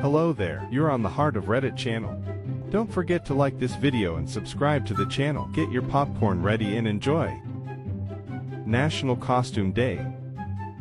Hello there, you're on the Heart of Reddit channel. Don't forget to like this video and subscribe to the channel. Get your popcorn ready and enjoy. National Costume Day.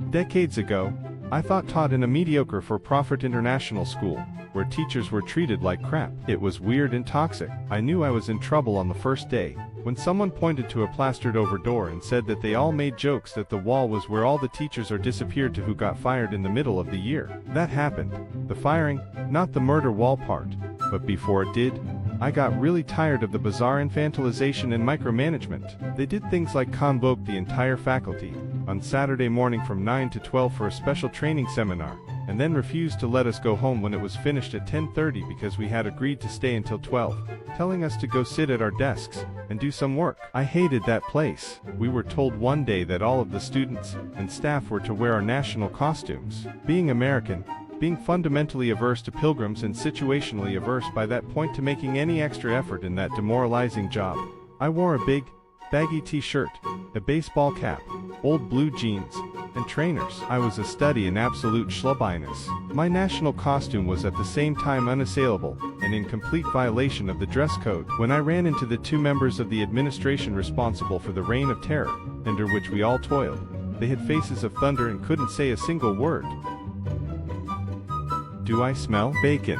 Decades ago, I taught in a mediocre for-profit international school, where teachers were treated like crap. It was weird and toxic. I knew I was in trouble on the first day, when someone pointed to a plastered-over door and said that they all made jokes that the wall was where all the teachers disappeared to who got fired in the middle of the year. That happened. The firing, not the murder wall part. But before it did, I got really tired of the bizarre infantilization and micromanagement. They did things like convoke the entire faculty on Saturday morning from 9 to 12 for a special training seminar, and then refused to let us go home when it was finished at 10:30 because we had agreed to stay until 12, telling us to go sit at our desks and do some work. I hated that place. We were told one day that all of the students and staff were to wear our national costumes. Being American, being fundamentally averse to pilgrims and situationally averse by that point to making any extra effort in that demoralizing job, I wore a big, baggy t-shirt, a baseball cap, old blue jeans, and trainers. I was a study in absolute schlubbiness. My national costume was at the same time unassailable and in complete violation of the dress code. When I ran into the two members of the administration responsible for the reign of terror, under which we all toiled, they had faces of thunder and couldn't say a single word. Do I smell bacon?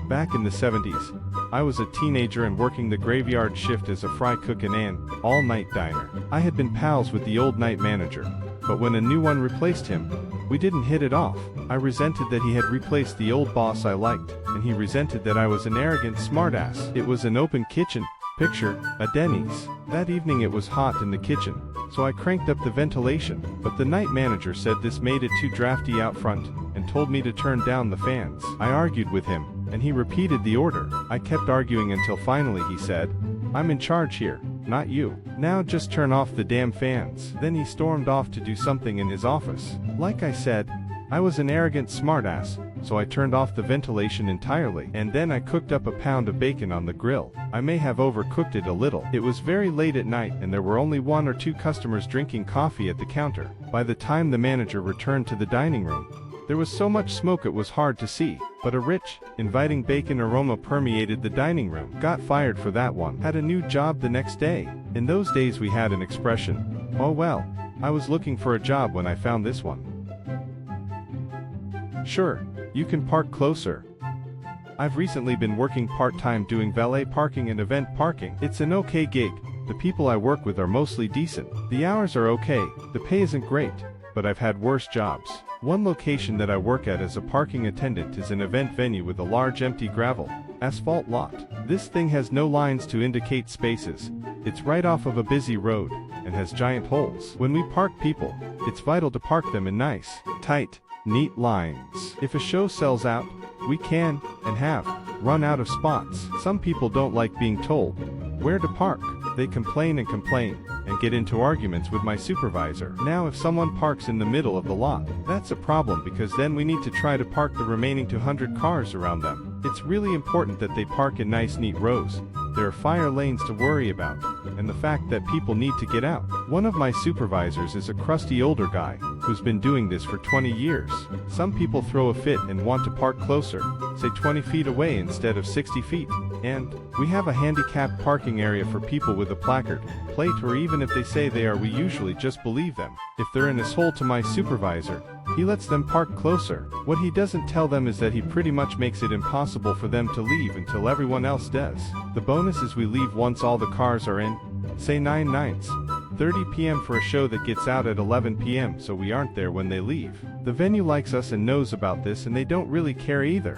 Back in the 70s, I was a teenager and working the graveyard shift as a fry cook in an all-night diner. I had been pals with the old night manager, but when a new one replaced him, we didn't hit it off. I resented that he had replaced the old boss I liked, and he resented that I was an arrogant smartass. It was an open kitchen, picture, a Denny's. That evening it was hot in the kitchen, so I cranked up the ventilation, but the night manager said this made it too drafty out front, and told me to turn down the fans. I argued with him, and he repeated the order. I kept arguing until finally he said, "I'm in charge here, not you. Now just turn off the damn fans." Then he stormed off to do something in his office. Like I said, I was an arrogant smartass, so I turned off the ventilation entirely, and then I cooked up a pound of bacon on the grill. I may have overcooked it a little. It was very late at night and there were only 1 or 2 customers drinking coffee at the counter. By the time the manager returned to the dining room, there was so much smoke it was hard to see, but a rich, inviting bacon aroma permeated the dining room. Got fired for that one. Had a new job the next day. In those days we had an expression, "Oh well, I was looking for a job when I found this one." Sure, you can park closer. I've recently been working part-time doing valet parking and event parking. It's an okay gig. The people I work with are mostly decent. The hours are okay, the pay isn't great, but I've had worse jobs. One location that I work at as a parking attendant is an event venue with a large empty gravel, asphalt lot. This thing has no lines to indicate spaces. It's right off of a busy road, and has giant holes. When we park people, it's vital to park them in nice, tight, neat lines. If a show sells out, we can, and have, run out of spots. Some people don't like being told where to park. They complain and complain, and get into arguments with my supervisor. Now if someone parks in the middle of the lot, that's a problem because then we need to try to park the remaining 200 cars around them. It's really important that they park in nice neat rows. There are fire lanes to worry about, and the fact that people need to get out. One of my supervisors is a crusty older guy, who's been doing this for 20 years. Some people throw a fit and want to park closer, say 20 feet away instead of 60 feet. And we have a handicapped parking area for people with a placard, plate, or even if they say they are, we usually just believe them. If they're an asshole to my supervisor, he lets them park closer. What he doesn't tell them is that he pretty much makes it impossible for them to leave until everyone else does. The bonus is we leave once all the cars are in, say 9:30 p.m. for a show that gets out at 11 p.m. so we aren't there when they leave. The venue likes us and knows about this and they don't really care either.